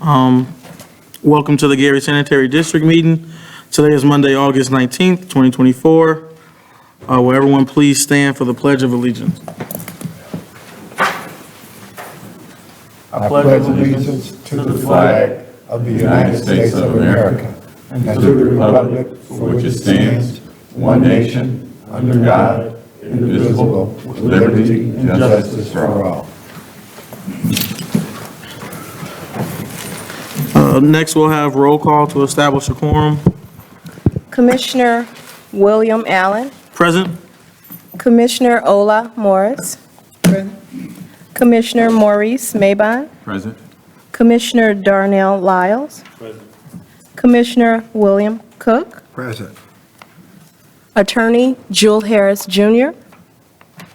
Welcome to the Gary Sanitary District meeting. Today is Monday, August 19th, 2024. Will everyone please stand for the Pledge of Allegiance? I pledge allegiance to the flag of the United States of America and to the republic for which it stands, one nation, under God, indivisible, with liberty and justice for all. Next, we'll have roll call to establish a quorum. Commissioner William Allen. Present. Commissioner Ola Morris. Commissioner Maurice Mabon. Present. Commissioner Darnell Lyles. Commissioner William Cook. Present. Attorney Jewel Harris Jr.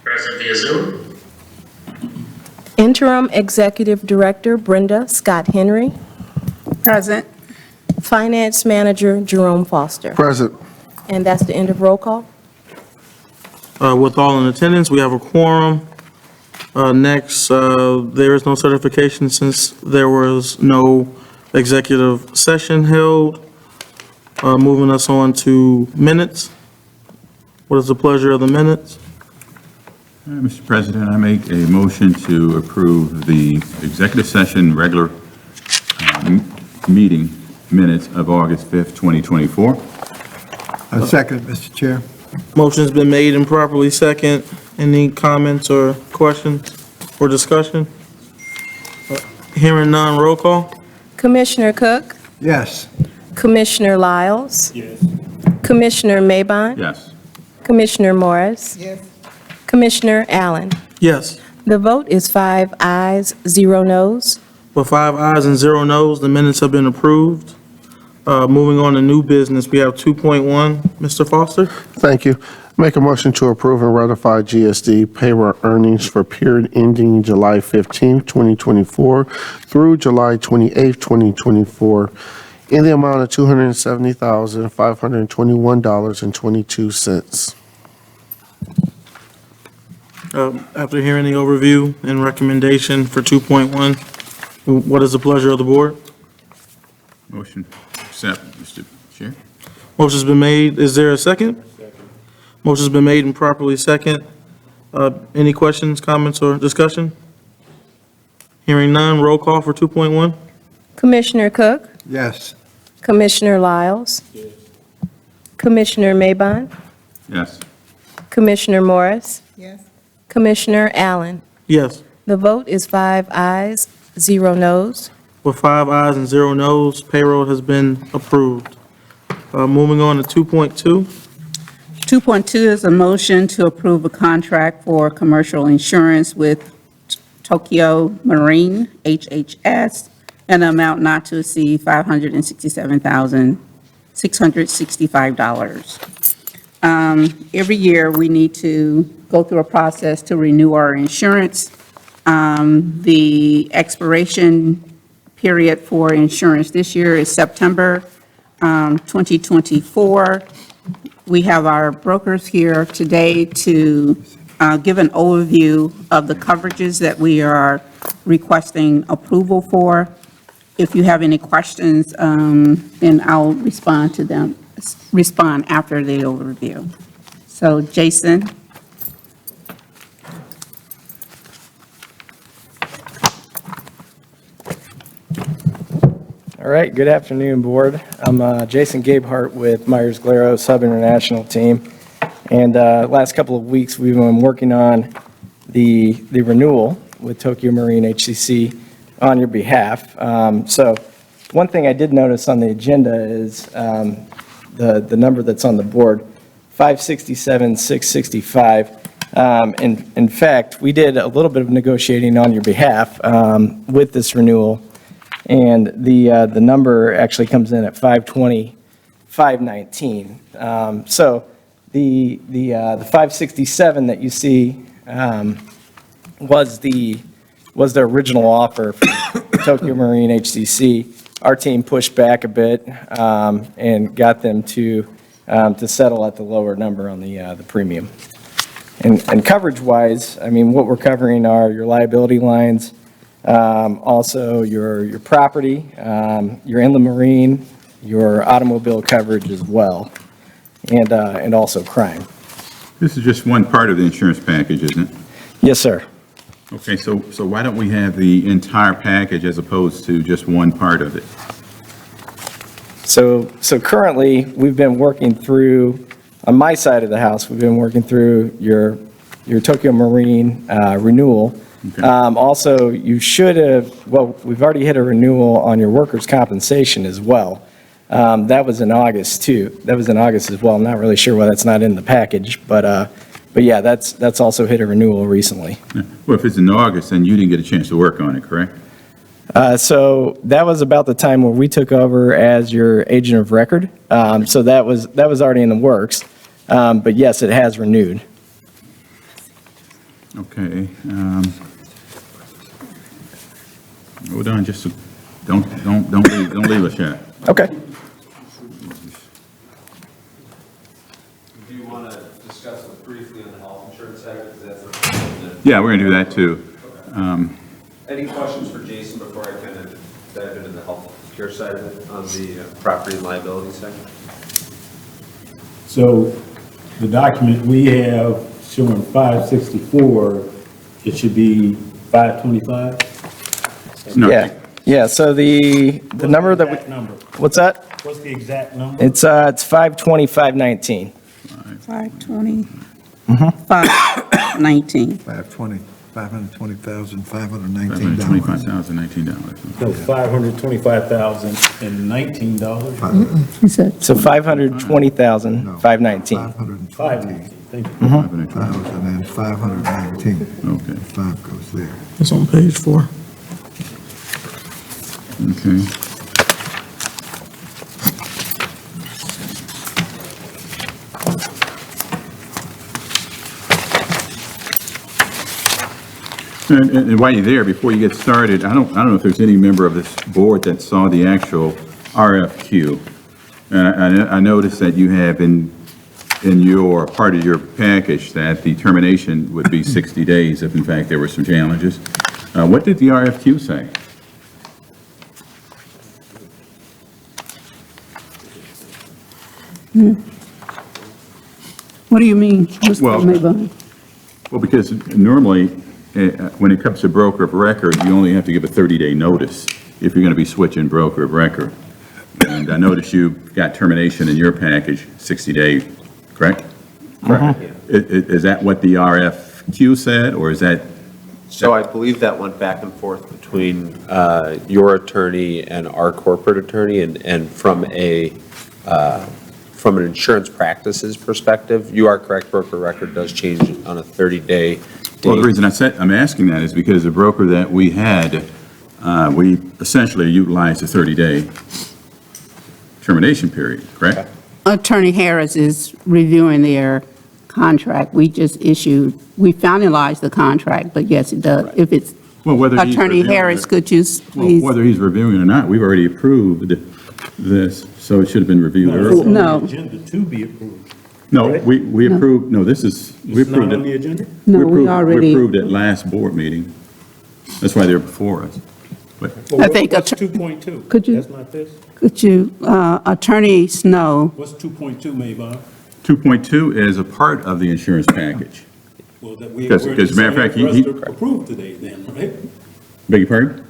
Present via Zoom. Interim Executive Director Brenda Scott Henry. Present. Finance Manager Jerome Foster. Present. And that's the end of roll call. With all in attendance, we have a quorum. Next, there is no certification since there was no executive session held. Moving us on to minutes. What is the pleasure of the minutes? Mr. President, I make a motion to approve the executive session regular meeting minutes of August 5th, 2024. A second, Mr. Chair. Motion's been made and properly second. Any comments or questions or discussion? Hearing none, roll call. Commissioner Cook. Yes. Commissioner Lyles. Yes. Commissioner Mabon. Yes. Commissioner Morris. Yes. Commissioner Allen. Yes. The vote is 5 ayes, 0 noes. With 5 ayes and 0 noes, the minutes have been approved. Moving on to new business, we have 2.1. Mr. Foster? Thank you. Make a motion to approve and ratify GSD payroll earnings for period ending July 15th, 2024 through July 28th, 2024 in the amount of $270,521.22. After hearing the overview and recommendation for 2.1, what is the pleasure of the board? Motion accept, Mr. Chair. Motion's been made. Is there a second? Motion's been made and properly second. Any questions, comments, or discussion? Hearing none, roll call for 2.1. Commissioner Cook. Yes. Commissioner Lyles. Commissioner Mabon. Yes. Commissioner Morris. Yes. Commissioner Allen. Yes. The vote is 5 ayes, 0 noes. With 5 ayes and 0 noes, payroll has been approved. Moving on to 2.2. 2.2 is a motion to approve a contract for commercial insurance with Tokyo Marine, HHS, an amount not to exceed $567,665. Every year, we need to go through a process to renew our insurance. The expiration period for insurance this year is September 2024. We have our brokers here today to give an overview of the coverages that we are requesting approval for. If you have any questions, then I'll respond after the overview. So, Jason. All right, good afternoon, Board. I'm Jason Gabehart with Myers-Glero Sub International Team. And last couple of weeks, we've been working on the renewal with Tokyo Marine HCC on your behalf. So one thing I did notice on the agenda is the number that's on the board, 567,665. In fact, we did a little bit of negotiating on your behalf with this renewal. And the number actually comes in at 520,519. So the 567 that you see was the original offer for Tokyo Marine HCC. Our team pushed back a bit and got them to settle at the lower number on the premium. And coverage-wise, I mean, what we're covering are your liability lines, Also your property, your inland marine, your automobile coverage as well, and also crime. This is just one part of the insurance package, isn't it? Yes, sir. Okay, so why don't we have the entire package as opposed to just one part of it? So currently, we've been working through, on my side of the house, we've been working through your Tokyo Marine renewal. Okay. Also, you should have, well, we've already hit a renewal on your workers' compensation as well. That was in August, too. That was in August as well. I'm not really sure why that's not in the package, but yeah, that's also hit a renewal recently. Well, if it's in August, then you didn't get a chance to work on it, correct? So that was about the time when we took over as your agent of record. So that was already in the works. But yes, it has renewed. Okay. Hold on, just, don't leave us yet. Okay. Do you want to discuss it briefly on the health insurance side? Because that's Yeah, we're gonna do that too. Any questions for Jason before I kind of dive into the health care side of it on the property and liability side? So the document we have showing 564, it should be 525? No, Yeah, so the number that we, Exact number. what's that? What's the exact number? It's 520,519. 520, 519. 520,519 $525,019. So $525,019. He said. So 520,519. 519, thank you. 519. Okay, 5 goes there. It's on page 4. okay. And while you're there, before you get started, I don't know if there's any member of this board that saw the actual RFQ. And I noticed that you have in your, part of your package, that the termination would be 60 days if in fact there were some challenges. What did the RFQ say? What do you mean, Mr. Well- Maybon? Well, because normally, when it comes to broker of record, you only have to give a 30-day notice if you're going to be switching broker of record. And I noticed you got termination in your package, 60-day, correct? Correct. Is that what the RFQ said, or is that? So I believe that went back and forth between your attorney and our corporate attorney, and from an insurance practices perspective, you are correct, broker record does change on a 30-day Well, the date. reason I'm asking that is because the broker that we had, we essentially utilized a 30-day termination period, correct? Attorney Harris is reviewing their contract. We finalized the contract, but yes, it does. If it's, Well, whether he's Attorney reviewing Harris, it- could you Well, please? whether he's reviewing it or not, we've already approved this, so it should have been reviewed earlier. No. Agenda to be approved. No, we approved, no, this is, we It's not approved on the it. agenda? No, approved- we already. We approved it last board meeting. That's why they're before us. But I think What's att- 2.2? Could you- That's not this? Could you, Attorney Snow, What's 2.2, Maybon? 2.2 is a part of the insurance package. Well, that we, Because- we're because it's matter on of here fact, for us to approve today then, right? Beg your pardon?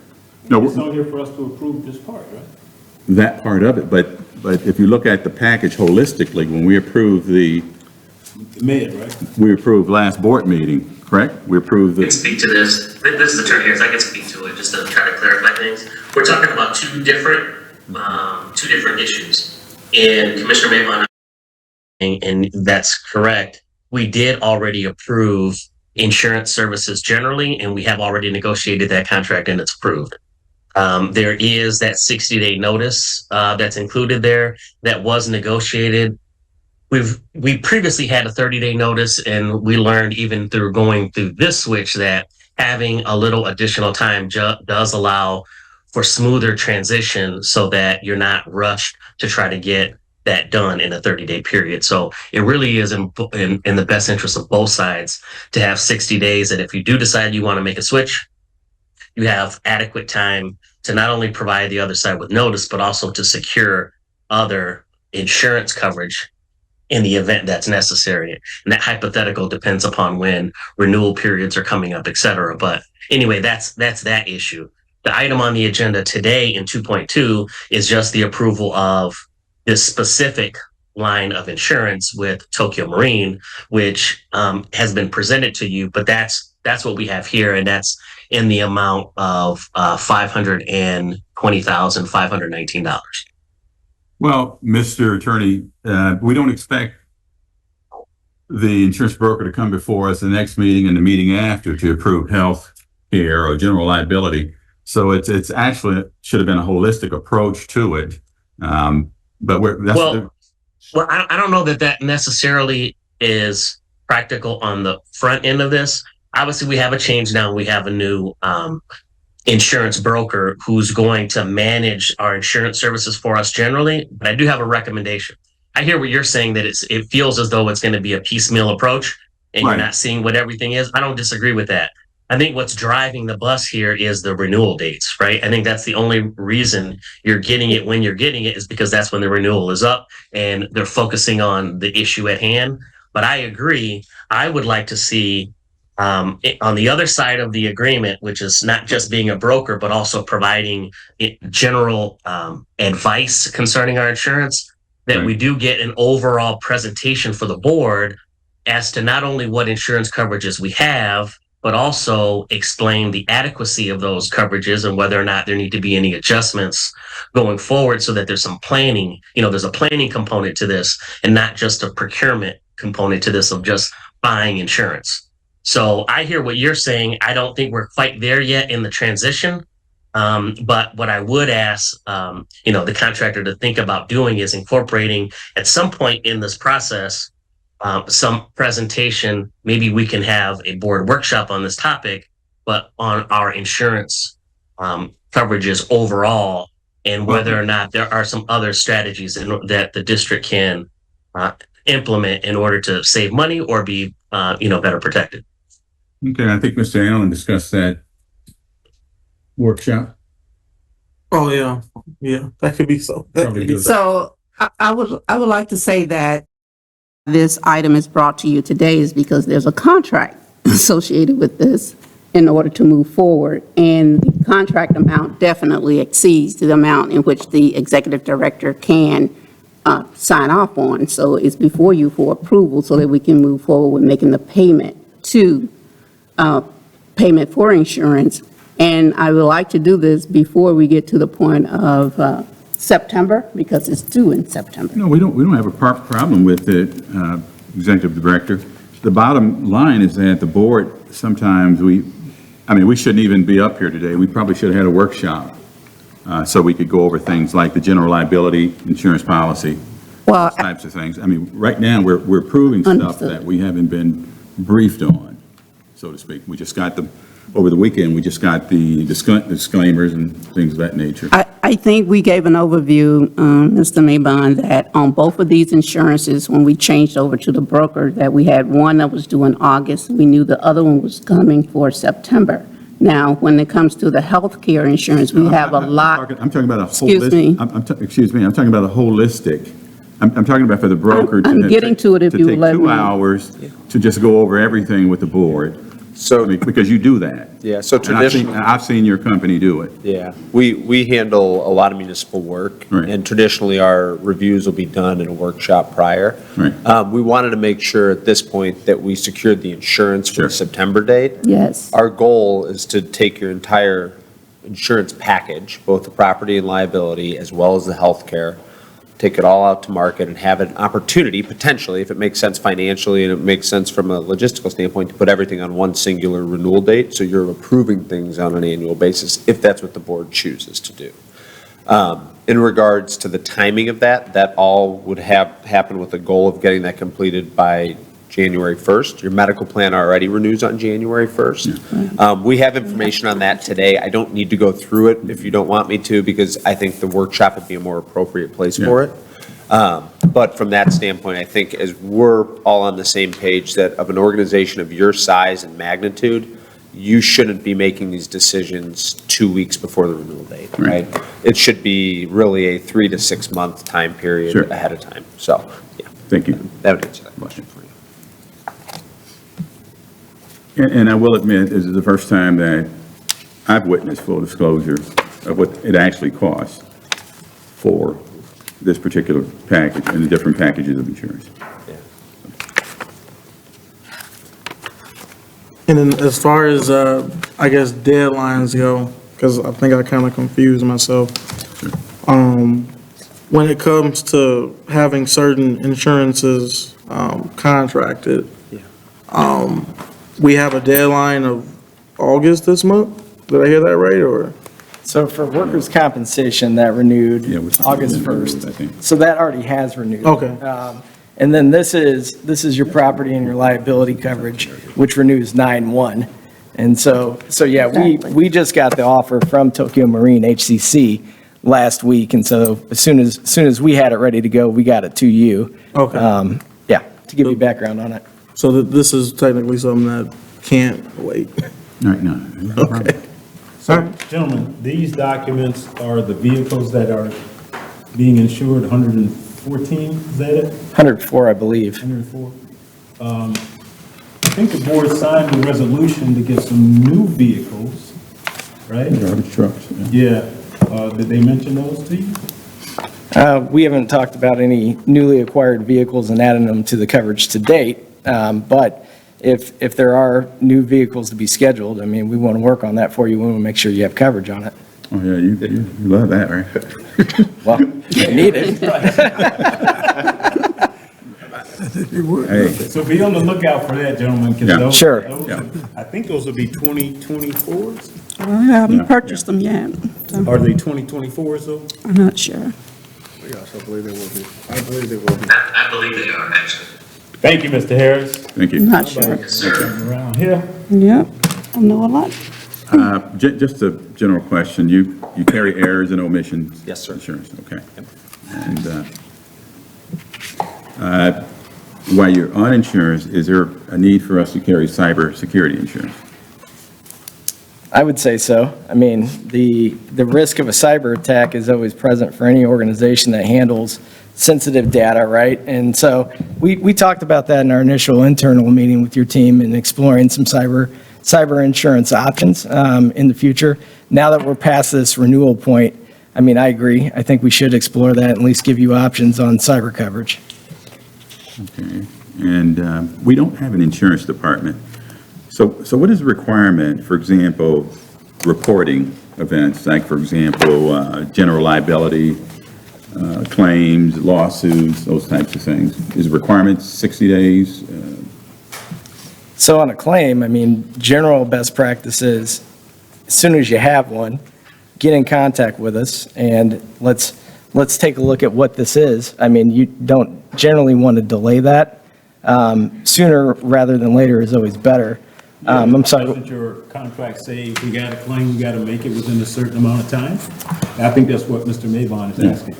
No, It's on here for us to approve this part, right? that part of it, but if you look at the package holistically, when we approved The med, right? we approved last board meeting, correct? We approved I can the, speak to this. This is Attorney Harris. I can speak to it just to try to clarify things. We're talking about two different issues. And Commissioner Maybon, and that's correct. We did already approve insurance services generally, and we have already negotiated that contract and it's approved. There is that 60-day notice that's included there that was negotiated. We previously had a 30-day notice, and we learned even through going through this switch that having a little additional time does allow for smoother transition so that you're not rushed to try to get that done in a 30-day period. So it really is in the best interest of both sides to have 60 days that if you do decide you want to make a switch, you have adequate time to not only provide the other side with notice, but also to secure other insurance coverage in the event that's necessary. And that hypothetical depends upon when renewal periods are coming up, et cetera. But anyway, that's that issue. The item on the agenda today in 2.2 is just the approval of this specific line of insurance with Tokyo Marine, which has been presented to you, but that's what we have here, and that's in the amount of $520,519. Well, Mr. Attorney, we don't expect the insurance broker to come before us the next meeting and the meeting after to approve health care or general liability. So it's actually should have been a holistic approach to it. But Well, I don't know that necessarily is practical on the front end of this. Obviously, we have a change now. We have a new insurance broker who's going to manage our insurance services for us generally. But I do have a recommendation. I hear what you're saying, that it feels as though it's going to be a piecemeal approach and Right. you're not seeing what everything is. I don't disagree with that. I think what's driving the bus here is the renewal dates, right? I think that's the only reason you're getting it when you're getting it, is because that's when the renewal is up and they're focusing on the issue at hand. But I agree. I would like to see on the other side of the agreement, which is not just being a broker, but also providing general advice concerning our insurance, that Right. we do get an overall presentation for the board as to not only what insurance coverages we have, but also explain the adequacy of those coverages and whether or not there need to be any adjustments going forward, so that there's some planning, there's a planning component to this and not just a procurement component to this of just buying insurance. So I hear what you're saying. I don't think we're quite there yet in the transition. But what I would ask, the contractor to think about doing is incorporating at some point in this process, some presentation. Maybe we can have a board workshop on this topic, but on our insurance coverages overall, and whether or not there are some other strategies that the district can implement in order to save money or be, better protected. Okay, I think Mr. Allen discussed that workshop. Oh, yeah, that could be so. Probably good. So I would like to say that this item is brought to you today is because there's a contract associated with this in order to move forward. And the contract amount definitely exceeds the amount in which the executive director can sign off on. So it's before you for approval so that we can move forward with making the payment for insurance. And I would like to do this before we get to the point of September, because it's due in September. No, we don't have a problem with it, Executive Director. The bottom line is that the board, sometimes we shouldn't even be up here today. We probably should have had a workshop so we could go over things like the general liability insurance policy, Well, types of things. I mean, right now, we're approving stuff Understood. that we haven't been briefed on, so to speak. We just got over the weekend, we just got the disclaimers and things of that nature. I think we gave an overview, Mr. Mabon, that on both of these insurances, when we changed over to the broker, that we had one that was due in August. We knew the other one was coming for September. Now, when it comes to the health care insurance, we have a lot. I'm talking about a Excuse me. Excuse me, I'm talking about a holistic. I'm talking about for the broker. I'm getting to it if you take let 2 me. hours to just go over everything with the board. So, Because you do that. yeah, so And I've seen your company do it. Yeah, we handle a lot of municipal work. Right. And traditionally, our reviews will be done in a workshop prior. Right. We wanted to make sure at this point that we secured the insurance for Sure. the September date. Yes. Our goal is to take your entire insurance package, both the property and liability, as well as the healthcare, take it all out to market and have an opportunity, potentially, if it makes sense financially and it makes sense from a logistical standpoint, to put everything on one singular renewal date, so you're approving things on an annual basis, if that's what the board chooses to do. In regards to the timing of that all would happen with the goal of getting that completed by January 1st. Your medical plan already renews on January 1st. We have information on that today. I don't need to go through it if you don't want me to, because I think the workshop would be a more appropriate place for it. But from that standpoint, I think as we're all on the same page, that of an organization of your size and magnitude, you shouldn't be making these decisions 2 weeks before the renewal date, right? It should be really a 3 to 6 month time period Sure. ahead of time. So, yeah, Thank you. that would answer that question for you. And I will admit, this is the first time that I've witnessed full disclosure of what it actually costs for this particular package and the different packages of insurance. And then as far as, I guess, deadlines go, because I think I kind of confused myself. When it comes to having certain insurances contracted, we have a deadline of August this month? Did I hear that right, or? So for workers' compensation, that renewed Yeah, with- August I 1st. think. So that already has renewed. Okay. And then this is your property and your liability coverage, which renews 9/1. And so yeah, we just got the offer from Tokyo Marine HCC last week. And so as soon as we had it ready to go, we got it to you. Okay. Yeah, to give you background on it. So this is technically something that can't wait. All right, no. Okay. So, gentlemen, these documents are the vehicles that are being insured, 114, is that it? 104, I believe. 104? I think the board signed a resolution to get some new vehicles, right? Garbage trucks, yeah. Yeah, did they mention those to you? We haven't talked about any newly acquired vehicles and adding them to the coverage to date. But if there are new vehicles to be scheduled, I mean, we want to work on that for you. We want to make sure you have coverage on it. Oh, yeah, you love that, right? Well, you need it. Hey, So be on the lookout for that, gentlemen, Yeah. because those. Sure. those- Yeah. I think those will be 2024s? I haven't purchased them yet, so Are they 2024s though? I'm not sure. Yes, I believe they will be. I believe they will be. I believe they are, actually. Thank you, Mr. Harris. thank I'm you. not sure. Yes, sir. Around here. Yep, I know a lot. Just a general question, you carry errors and omissions? Yes, sir. Insurance, okay. And while you're on insurance, is there a need for us to carry cybersecurity insurance? I would say so. I mean, the risk of a cyber attack is always present for any organization that handles sensitive data, right? And so we talked about that in our initial internal meeting with your team and exploring some cyber insurance options in the future. Now that we're past this renewal point, I mean, I agree. I think we should explore that and at least give you options on cyber coverage. Okay, and we don't have an insurance department. So what is the requirement, for example, reporting events, like, for example, general liability, claims, lawsuits, those types of things? Is the requirement 60 days? So on a claim, I mean, general best practice is, as soon as you have one, get in contact with us and let's take a look at what this is. I mean, you don't generally want to delay that. Sooner rather than later is always better. I'm sorry. Doesn't your contract say if we got a claim, we got to make it within a certain amount of time? I think that's what Mr. Mavon is asking.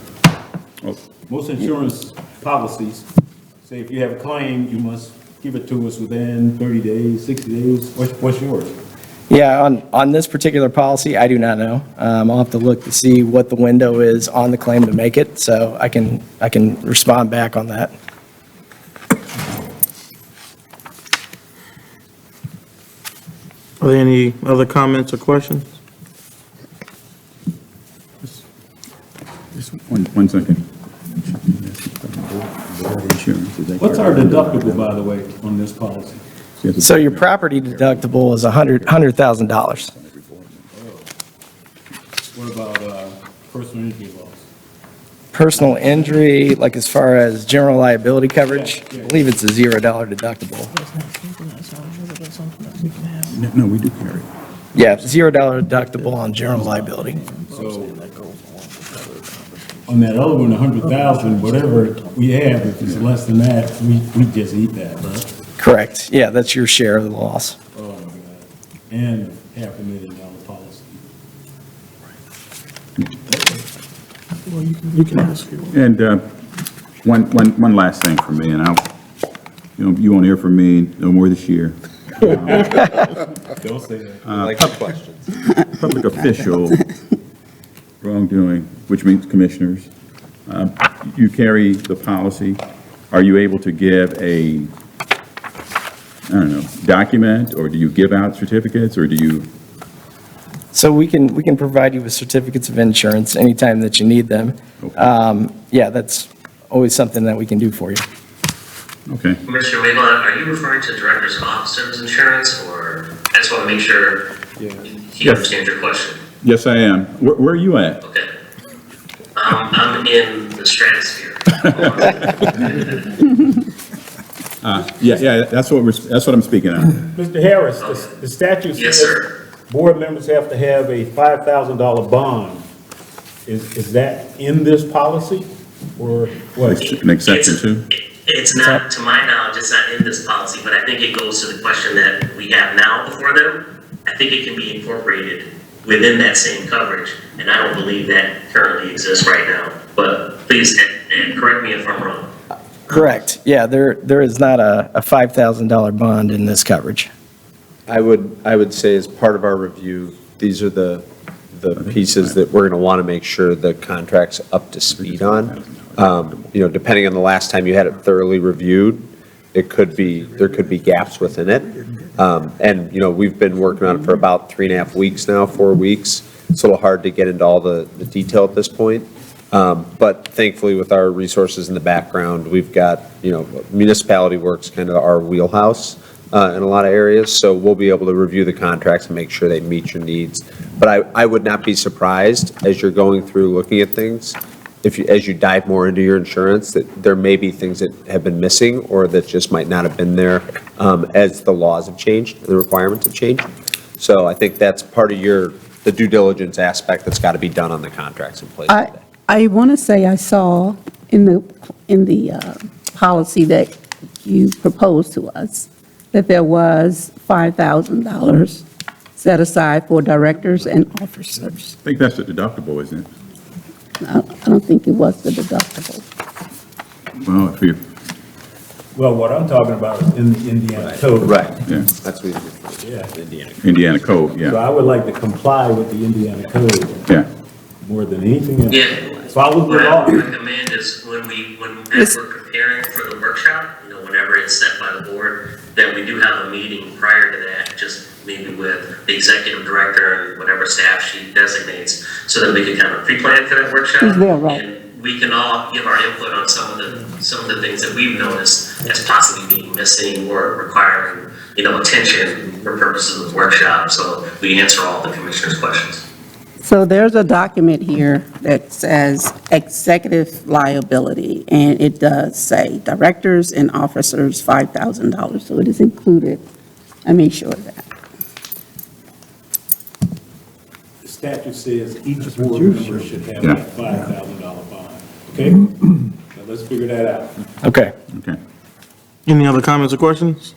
Oh, Most insurance policies say if you have a claim, you must give it to us within 30 days, 60 days. What's yours? Yeah, on this particular policy, I do not know. I'll have to look to see what the window is on the claim to make it, so I can respond back on that. Are there any other comments or questions? Just one second. What's our deductible, by the way, on this policy? So your property deductible is $100,000. What about personal injury loss? Personal injury, like as far as general liability coverage, I believe it's a $0 deductible. No, we do carry. Yeah, $0 deductible on general liability. So on that other one, 100,000, whatever we have, if it's less than that, we just eat that, right? Correct. Yeah, that's your share of the loss. Oh, my God. And $500,000 policy. You can ask. And one last thing from me, and you won't hear from me no more this year. Don't say that. I like the questions. Public official wrongdoing, which means commissioners. You carry the policy. Are you able to give a, I don't know, document, or do you give out certificates, or do you? So we can provide you with certificates of insurance anytime that you need them. Okay. Yeah, that's always something that we can do for you. Okay. Commissioner Maybon, are you referring to directors and officers insurance, or I just want to make sure he understands your question? Yes, I am. Where are you at? Okay. I'm in the stratosphere. Yeah, that's what I'm speaking on. Mr. Harris, the statute Yes, says sir. board members have to have a $5,000 bond. Is that in this policy, or what? An exception too? It's not, to my knowledge, it's not in this policy, but I think it goes to the question that we have now before them. I think it can be incorporated within that same coverage, and I don't believe that currently exists right now. But please, and correct me if I'm wrong. Correct. Yeah, there is not a $5,000 bond in this coverage. I would say as part of our review, these are the pieces that we're going to want to make sure the contract's up to speed on. Depending on the last time you had it thoroughly reviewed, there could be gaps within it. We've been working on it for about 3.5 weeks now, 4 weeks. It's a little hard to get into all the detail at this point. But thankfully, with our resources in the background, we've got, municipality works kind of our wheelhouse in a lot of areas. So we'll be able to review the contracts and make sure they meet your needs. But I would not be surprised as you're going through looking at things, as you dive more into your insurance, that there may be things that have been missing or that just might not have been there as the laws have changed, the requirements have changed. So I think that's part of the due diligence aspect that's got to be done on the contracts in place today. I want to say I saw in the policy that you proposed to us that there was $5,000 set aside for directors and officers. I think that's the deductible, isn't it? I don't think it was the deductible. Well, if you, Well, what I'm talking about is in the Indiana code. Right. yeah, That's what you're Yeah. Indiana. Indiana code, So yeah, I would like to comply with the Indiana code yeah. more than anything else. Yeah. Follow the What I law. would recommend is as we're preparing for the workshop, whenever it's set by the board, that we do have a meeting prior to that, just maybe with the executive director and whatever staff she designates, so that we can kind of pre-plan for that workshop. Who's there, right? And we can all give our input on some of the things that we've noticed as possibly being missing or requiring, attention for purposes of the workshop, so we can answer all the commissioners' questions. So there's a document here that says executive liability, and it does say directors and officers, $5,000. So it is included. I made sure of that. The statute says each board member should have Yeah. a $5,000 bond. Okay? Now let's figure that out. Okay. Okay. Any other comments or questions?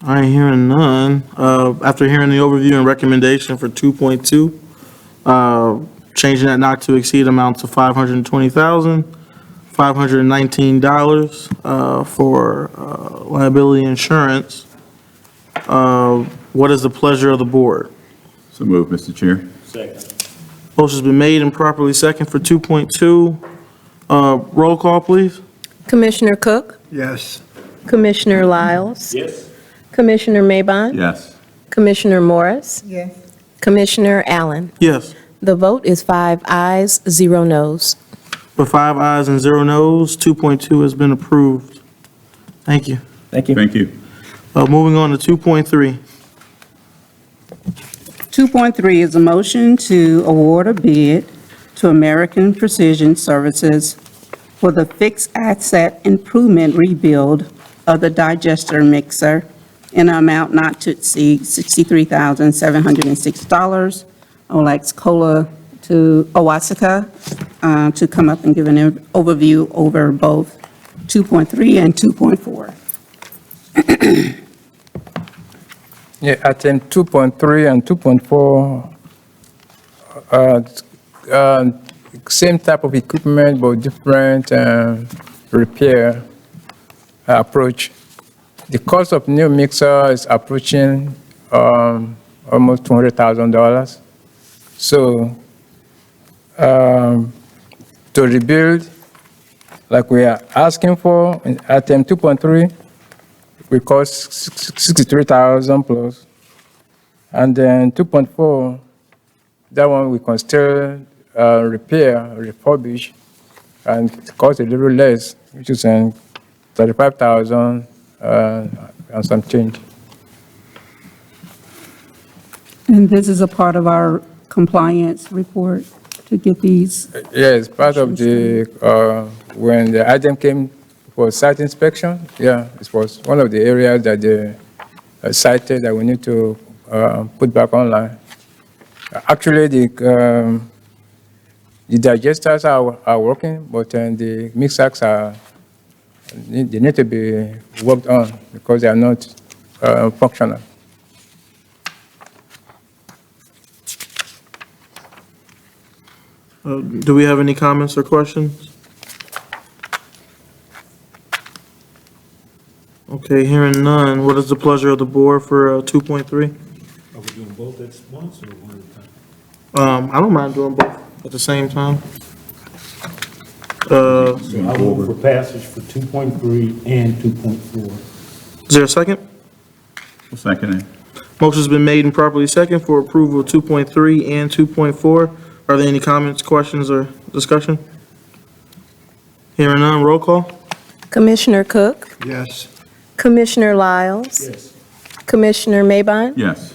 I ain't hearing none. After hearing the overview and recommendation for 2.2, changing that not to exceed amount to $520,519 for liability insurance, what is the pleasure of the board? So move, Mr. Chair. Second. Motion's been made and properly second for 2.2. Roll call, please. Commissioner Cook? Yes. Commissioner Lyles? Yes? Commissioner Maybon? Yes. Commissioner Morris? Yes. Commissioner Allen? Yes. The vote is 5 ayes, 0 noes. With 5 ayes and 0 noes, 2.2 has been approved. Thank you. Thank you. Thank you. Moving on to 2.3. 2.3 is a motion to award a bid to American Precision Services for the fixed asset improvement rebuild of the digester mixer in an amount not to exceed $63,706. I would like Cola to Owasika to come up and give an overview over both 2.3 and 2.4. Yeah, I think 2.3 and 2.4, same type of equipment, but different repair approach. the cost of new mixer is approaching almost $200,000. So to rebuild, like we are asking for in item 2.3, we cost 63,000 plus. And then 2.4, that one we can still repair, refurbish, and it costs a little less, which is 35,000 and some change. And this is a part of our compliance report to get these. Yes, part of the, when the item came for site inspection, yeah, it was one of the areas that they cited that we need to put back online. Actually, the digesters are working, but the mixers they need to be worked on because they are not functional. Do we have any comments or questions? Okay, hearing none, what is the pleasure of the board for 2.3? Are we doing both at once or one at a time? I don't mind doing both at the same time. So I move for passage for 2.3 and 2.4. Is there a second? I'll second it. Motion's been made and properly second for approval of 2.3 and 2.4. Are there any comments, questions, or discussion? Hearing none, roll call? Commissioner Cook? Yes. Commissioner Lyles? Yes. Commissioner Maybon? Yes.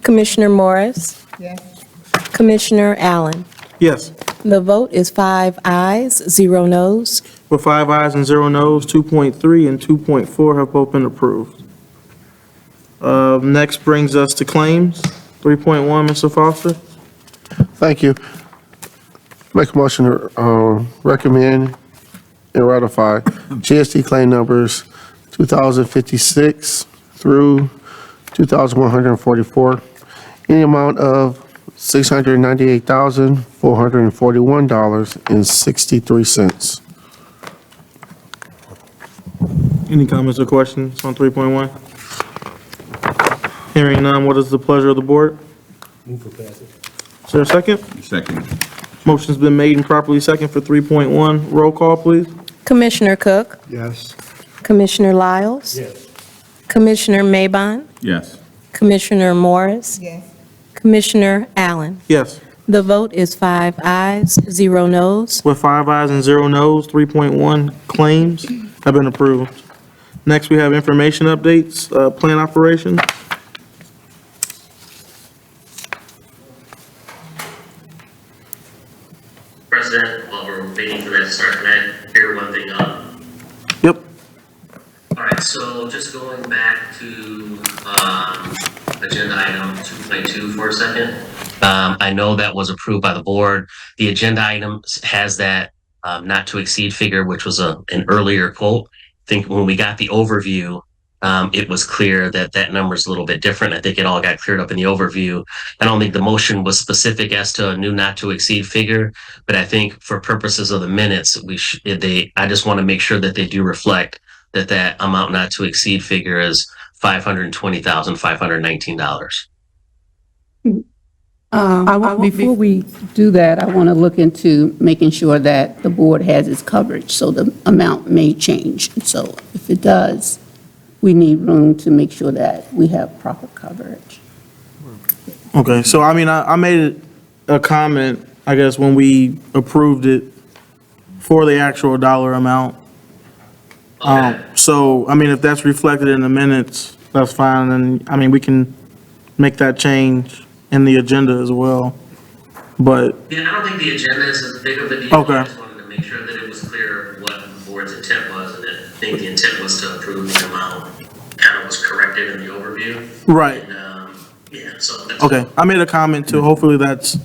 Commissioner Morris? Yes. Commissioner Allen? Yes. The vote is 5 ayes, 0 noes. With 5 ayes and 0 noes, 2.3 and 2.4 have both been approved. Next brings us to claims. 3.1, Mr. Foster? Thank you. Make a motion to recommend and ratify GSD claim numbers 2,056 through 2,144 in the amount of $698,441.63. Any comments or questions on 3.1? Hearing none, what is the pleasure of the board? Move for passage. Is there a second? Second. Motion's been made and properly second for 3.1. Roll call, please. Commissioner Cook? Yes. Commissioner Lyles? Yes. Commissioner Maybon? Yes. Commissioner Morris? Yes. Commissioner Allen? Yes. The vote is 5 ayes, 0 noes. With 5 ayes and 0 noes, 3.1 claims have been approved. Next, we have information updates, plant operations. President, while we're waiting for that to start, can I clear one thing up? Yep. All right, so just going back to agenda item 2.2 for a second. I know that was approved by the board. The agenda item has that not to exceed figure, which was an earlier quote. I think when we got the overview, it was clear that that number is a little bit different. I think it all got cleared up in the overview. I don't think the motion was specific as to a new not to exceed figure, but I think for purposes of the minutes, I just want to make sure that they do reflect that amount not to exceed figure is $520,519. Before we do that, I want to look into making sure that the board has its coverage, so the amount may change. So if it does, we need room to make sure that we have proper coverage. Okay, so I mean, I made a comment, I guess, when we approved it for the actual dollar amount. So, I mean, if that's reflected in the minutes, that's fine, and, I mean, we can make that change in the agenda as well, but, Yeah, I don't think the agenda is as big of a deal. Okay. I just wanted to make sure that it was clear what the board's intent was, and I think the intent was to approve the amount. Kind of was corrected in the overview. right, And, yeah, so that's. okay. I made a comment too, hopefully that's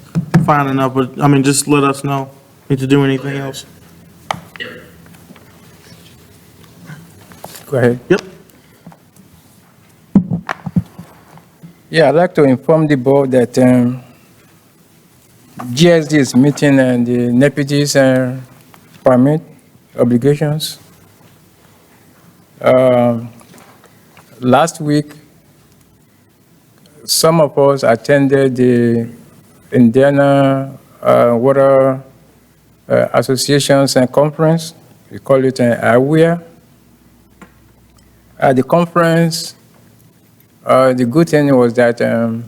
fine enough, but, I mean, just let us know. Need to do anything else? Yep. Go ahead. Yep. Yeah, I'd like to inform the board that GSD is meeting the NEPID's permit obligations. last week, some of us attended the Indiana Water Associations and Conference. We call it an AWIA. At the conference, the good thing was that the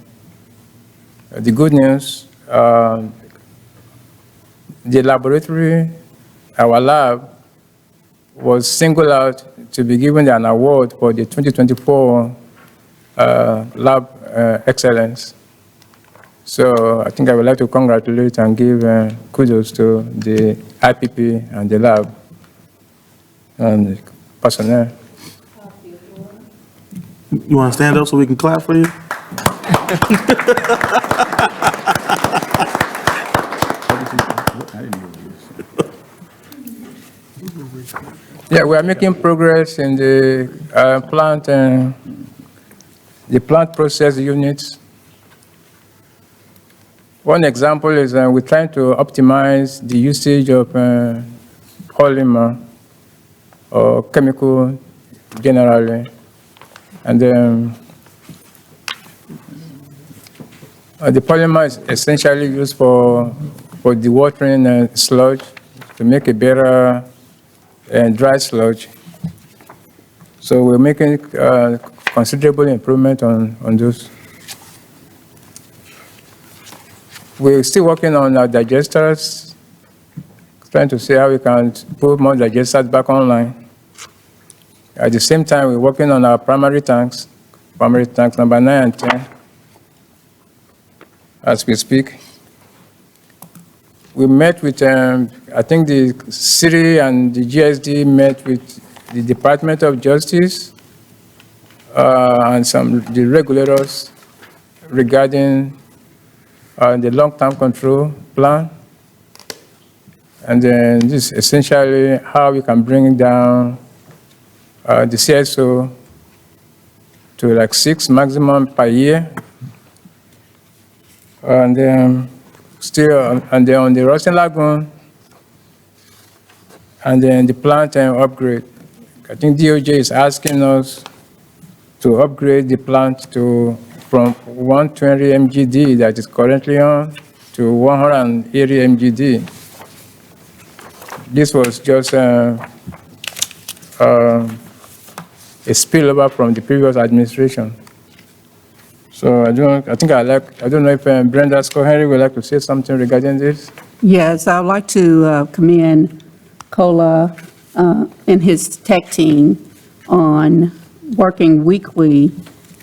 good news, the laboratory, our lab, was singled out to be given an award for the 2024 lab excellence. So I think I would like to congratulate and give kudos to the IPP and the lab and the personnel. You want to stand up so we can clap for you? Yeah, we are making progress in the plant process units. One example is we're trying to optimize the usage of polymer or chemical generally. And the polymer is essentially used for dewatering sludge to make a better dry sludge. So we're making considerable improvement on those. We're still working on our digesters, trying to see how we can put more digesters back online. At the same time, we're working on our primary tanks number 9 and 10, as we speak. We met with, I think the city and the GSD met with the Department of Justice and the regulators regarding the long-term control plan. And then this is essentially how we can bring down the CSO to like 6 maximum per year. And then still, and then on the Rosin Lagoon, and then the plant upgrade. I think DOJ is asking us to upgrade the plant from 120 MGD that is currently on to 180 MGD. This was just a spillover from the previous administration. So I don't know if Brenda Scohary would like to say something regarding this. Yes, I would like to commend Kola and his tech team on working weekly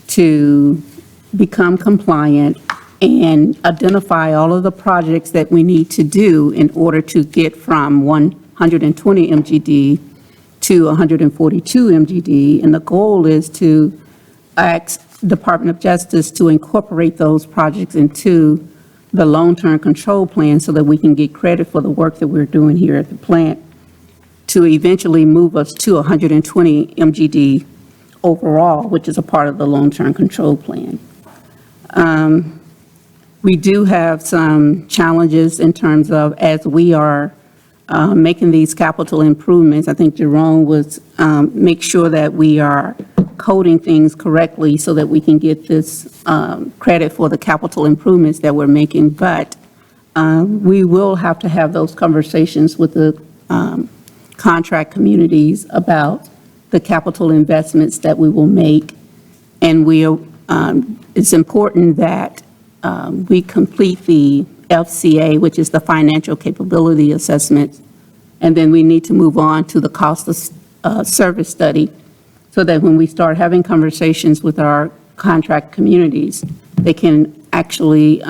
to become compliant and identify all of the projects that we need to do in order to get from 120 MGD to 142 MGD. And the goal is to ask Department of Justice to incorporate those projects into the long-term control plan so that we can get credit for the work that we're doing here at the plant to eventually move us to 120 MGD overall, which is a part of the long-term control plan. We do have some challenges in terms of as we are making these capital improvements. I think Jerome was make sure that we are coding things correctly so that we can get this credit for the capital improvements that we're making. But we will have to have those conversations with the contract communities about the capital investments that we will make. And it's important that we complete the FCA, which is the financial capability assessment, and then we need to move on to the cost of service study so that when we start having conversations with our contract communities, they can actually,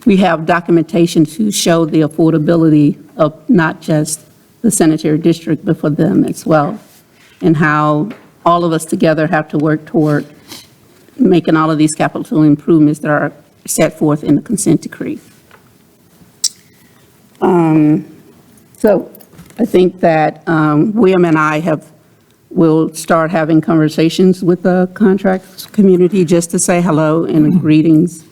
we have documentation to show the affordability of not just the sanitary district, but for them as well, and how all of us together have to work toward making all of these capital improvements that are set forth in the consent decree. So I think that William and I will start having conversations with the contract community just to say hello and greetings,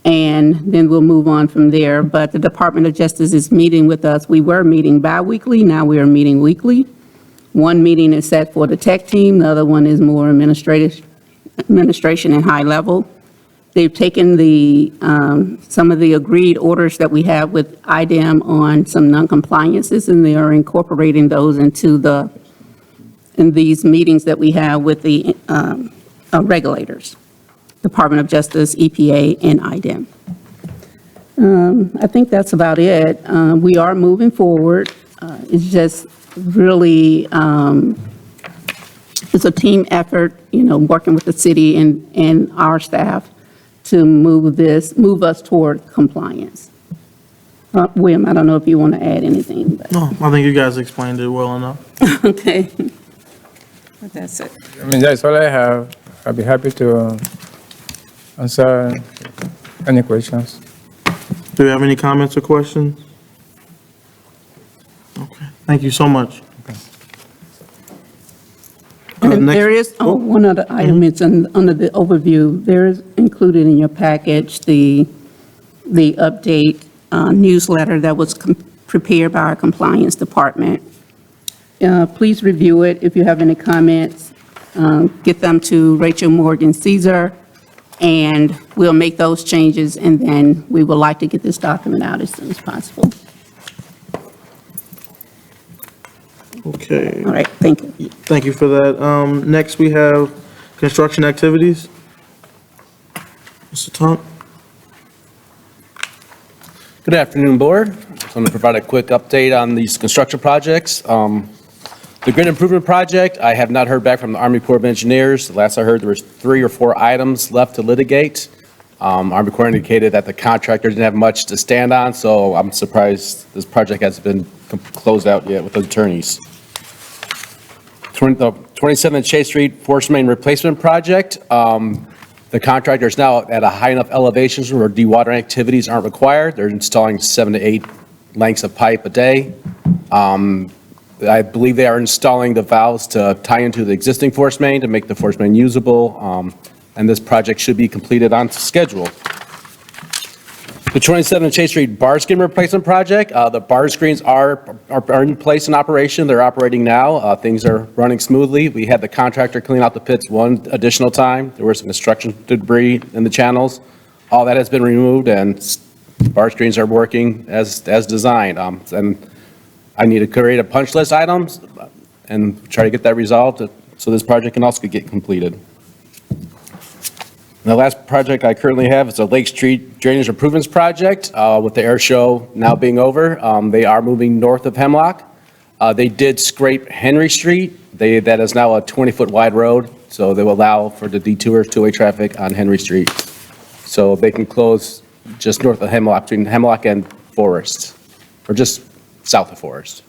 and then we'll move on from there. But the Department of Justice is meeting with us. We were meeting bi-weekly, now we are meeting weekly One meeting is set for the tech team, the other one is more administration and high level. They've taken some of the agreed orders that we have with IDEM on some non-compliances, and they are incorporating those into these meetings that we have with the regulators, Department of Justice, EPA, and IDEM. I think that's about it. We are moving forward. It's just really, it's a team effort, working with the city and our staff to move us toward compliance. William, I don't know if you want to add anything, but, No, I think you guys explained it well enough. okay. But that's it. I mean, that's all I have. I'll be happy to answer any questions. Do you have any comments or questions? Okay, thank you so much. And next- there is, one other item, it's under the overview, there is included in your package, the update newsletter that was prepared by our compliance department. Please review it. If you have any comments, get them to Rachel Morgan Caesar, and we'll make those changes, and then we would like to get this document out as soon as possible. Okay, All right, thank you. thank you for that. Next, we have construction activities. Mr. Tunk? Good afternoon, Board. I'm going to provide a quick update on these construction projects. The grid improvement project, I have not heard back from the Army Corps of Engineers. The last I heard, there was 3 or 4 items left to litigate. Army Corps indicated that the contractor didn't have much to stand on, so I'm surprised this project hasn't been closed out yet with the attorneys. The 27th Chase Street Force Main Replacement Project, the contractor is now at a high enough elevation where dewatering activities aren't required. They're installing 7 to 8 lengths of pipe a day. I believe they are installing the valves to tie into the existing force main to make the force main usable, and this project should be completed on schedule. The 27th Chase Street bar screen replacement project, the bar screens are in place in operation. They're operating now. Things are running smoothly. We had the contractor clean out the pits one additional time. There was some construction debris in the channels. All that has been removed, and bar screens are working as designed. And I need to create a punch list items and try to get that resolved so this project can also get completed. And the last project I currently have is a Lake Street Drainage Improvements Project. With the air show now being over, they are moving north of Hemlock. They did scrape Henry Street. That is now a 20-foot wide road, so they will allow for the detours, two-way traffic on Henry Street. So they can close just north of Hemlock, between Hemlock and Forest, or just south of Forest.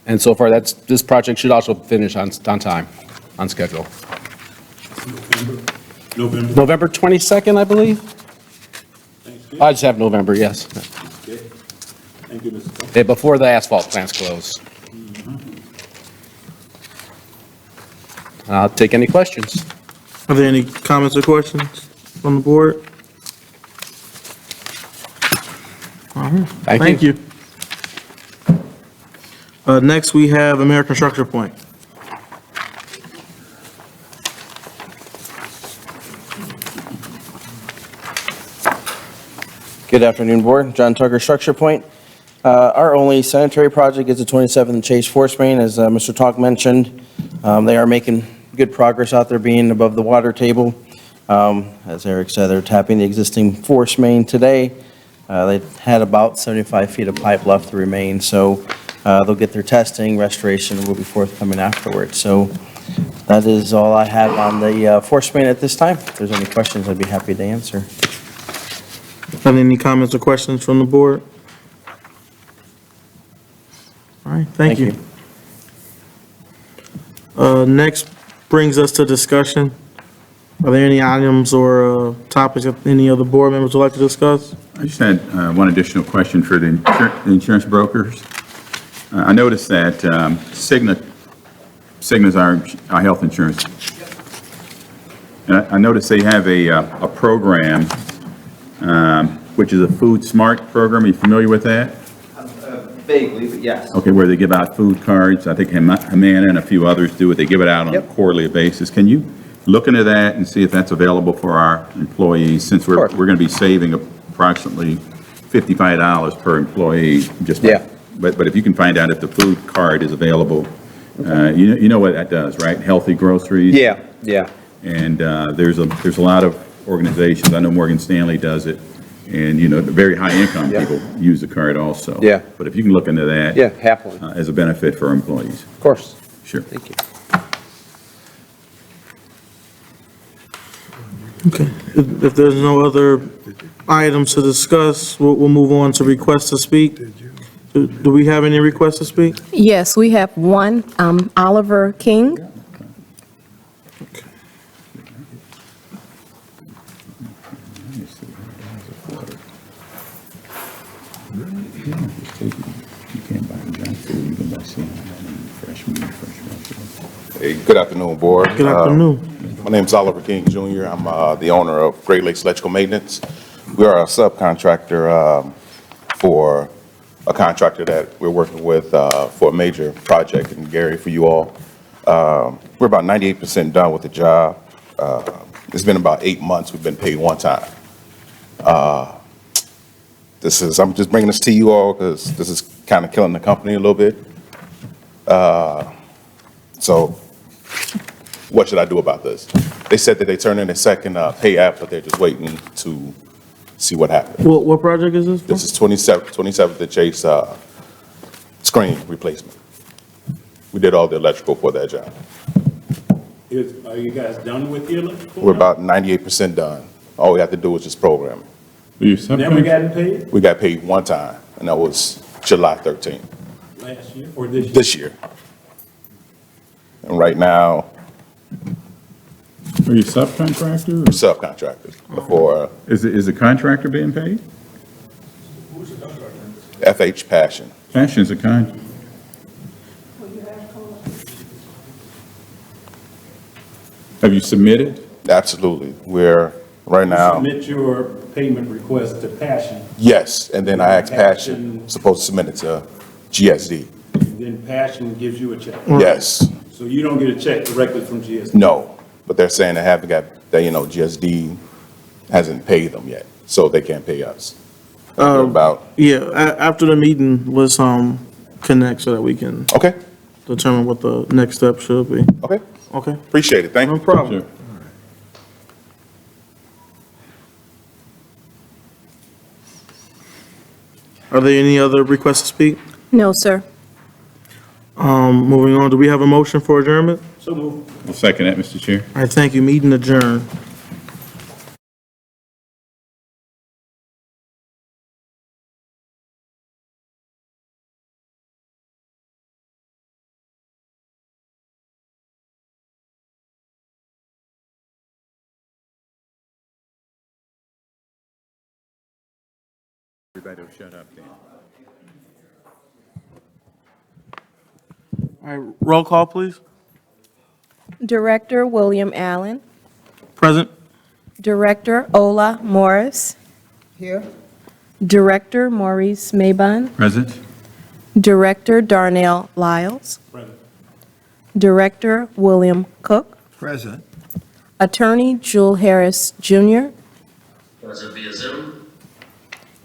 And so far, this project should also finish on time, on schedule. November 22nd, I believe? I just have November, yes. Thank you, Mr. Tunk. Yeah, before the asphalt plants close. I'll take any questions. Are there any comments or questions from the board? All right, thank you. Next, we have American Structure Point. Good afternoon, Board. John Tucker, Structure Point. Our only sanitary project is the 27th Chase Force Main, as Mr. Tonk mentioned. They are making good progress out there being above the water table. As Eric said, they're tapping the existing force main today. They had about 75 feet of pipe left to remain, so they'll get their testing, restoration will be forthcoming afterwards. So that is all I have on the force main at this time. If there's any questions, I'd be happy to answer. Any comments or questions from the board? All right, thank you. Next brings us to discussion. Are there any items or topics that any of the board members would like to discuss? I just had one additional question for the insurance brokers. I noticed that Cigna's our health insurance. And I noticed they have a program, which is a Food Smart program. Are you familiar with that? Vaguely, but yes. Okay, where they give out food cards, I think Humana and a few others do it, they give it out on a Yep. quarterly basis. Can you look into that and see if that's available for our employees, since we're Sure. going to be saving approximately $55 per employee, just by. Yeah. But if you can find out if the food card is available, you know what that does, right? Healthy groceries. Yeah, yeah. And there's a lot of organizations, I know Morgan Stanley does it, and, the very high-income Yeah. people use the card also. Yeah. But if you can look into that. Yeah, happily. As a benefit for employees. Of course. Sure. Thank you. Okay. If there's no other items to discuss, we'll move on to requests to speak. Do we have any requests to speak? Yes, we have one, Oliver King. Hey, good afternoon, Board. Good afternoon. My name is Oliver King Jr. I'm the owner of Great Lakes Electrical Maintenance. We are a subcontractor for a contractor that we're working with for a major project in Gary for you all. We're about 98% done with the job. It's been about 8 months. We've been paid one time. I'm just bringing this to you all because this is kind of killing the company a little bit. So what should I do about this? They said that they turned in a second pay app, but they're just waiting to see what happens. What project is this for? This is 27th to Chase screen replacement. We did all the electrical for that job. Are you guys done with the electrical? We're about 98% done. All we have to do is just program it. Never gotten paid We got paid one time, and that was July 13th, last year or this year? this year. And right now, Are you subcontractor? we're subcontractors for Is the contractor being paid? FH Passion. Fashion's a con. Have you submitted? Absolutely. We're, right now, Submit your payment request to Passion, yes, and then I asked Passion, supposed to submit it to GSD. and then Passion gives you a check. Yes, So you don't get a check directly from GSD? no, but they're saying they haven't got, that, GSD hasn't paid them yet, so they can't pay us. About, Yeah, after the meeting, let's connect so that we can okay, determine what the next step should be. okay, Okay, appreciate it, thank no you. problem. Sure. Are there any other requests to speak? No, sir. Moving on, do we have a motion for adjournment? So move. I'll second that, Mr. Chair. All right, thank you. Meeting adjourned. Everybody will shut up then. All right, roll call, please. Director William Allen. Present. Director Ola Morris. Here. Director Maurice Maybun. Present? Director Darnell Lyles. Present. Director William Cook. Present. Attorney Jewel Harris Jr. Present via Zoom.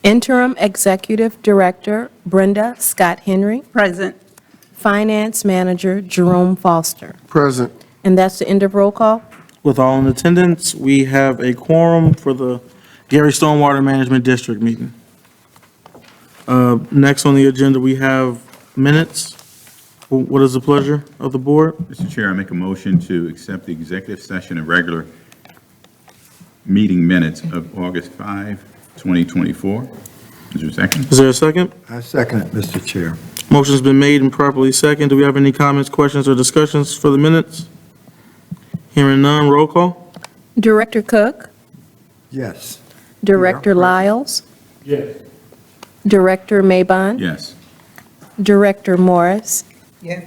Interim Executive Director Brenda Scott Henry. Present. Finance Manager Jerome Foster. Present. And that's the end of roll call. With all in attendance, we have a quorum for the Gary Stormwater Management District meeting. Next on the agenda, we have minutes. What is the pleasure of the board? Mr. Chair, I make a motion to accept the executive session and regular meeting minutes of August 5, 2024. Is there a second? Is there a second? I second it, Mr. Chair. Motion's been made and properly second. Do we have any comments, questions, or discussions for the minutes? Hearing none, roll call. Director Cook. Yes. Director Lyles. Yes. Director Maybun. Yes. Director Morris. Yes.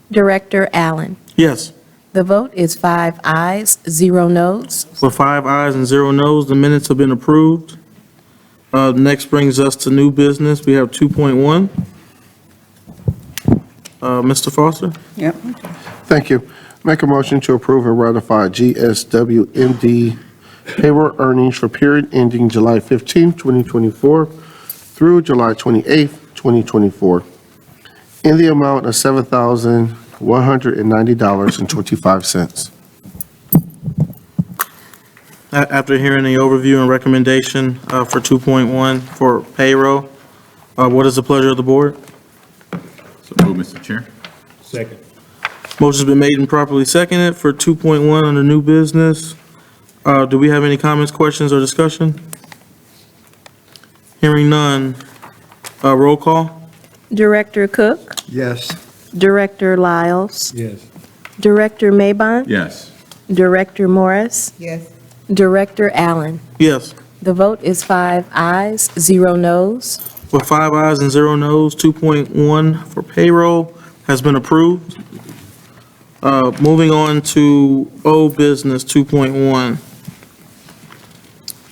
Director Allen. Yes. The vote is 5 ayes, 0 noes. With 5 ayes and 0 noes, the minutes have been approved. Next brings us to new business. We have 2.1. Mr. Foster? Yep. Thank you. Make a motion to approve and ratify GSWMD payroll earnings for period ending July 15, 2024 through July 28, 2024 in the amount of $7,190.25. After hearing the overview and recommendation for 2.1 for payroll, what is the pleasure of the board? So move, Mr. Chair. Second. Motion's been made and properly seconded for 2.1 under new business. Do we have any comments, questions, or discussion? Hearing none. Roll call? Director Cook, Yes. Director Lyles, Yes. Director Maybon, Yes. Director Morris, Yes. Director Allen. Yes. The vote is 5 ayes, 0 noes. With 5 ayes and 0 noes, 2.1 for payroll has been approved. Moving on to old business 2.1.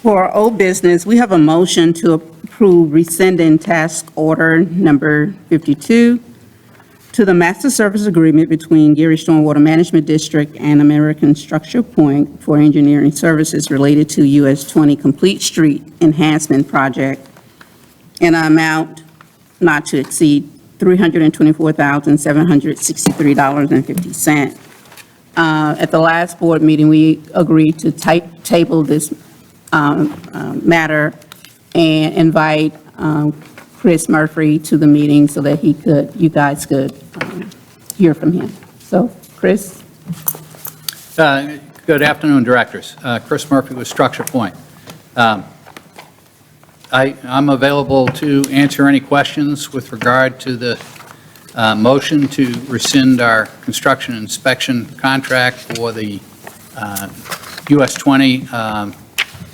For our old business, we have a motion to approve rescinding task order number 52 to the master service agreement between Geary Stormwater Management District and American Structure Point for engineering services related to US 20 Complete Street Enhancement Project in an amount not to exceed $324,763.50. At the last board meeting, we agreed to table this matter and invite Chris Murphy to the meeting so that you guys could hear from him. So, Chris? Good afternoon, directors. Chris Murphy with Structure Point. I'm available to answer any questions with regard to the motion to rescind our construction inspection contract for the US 20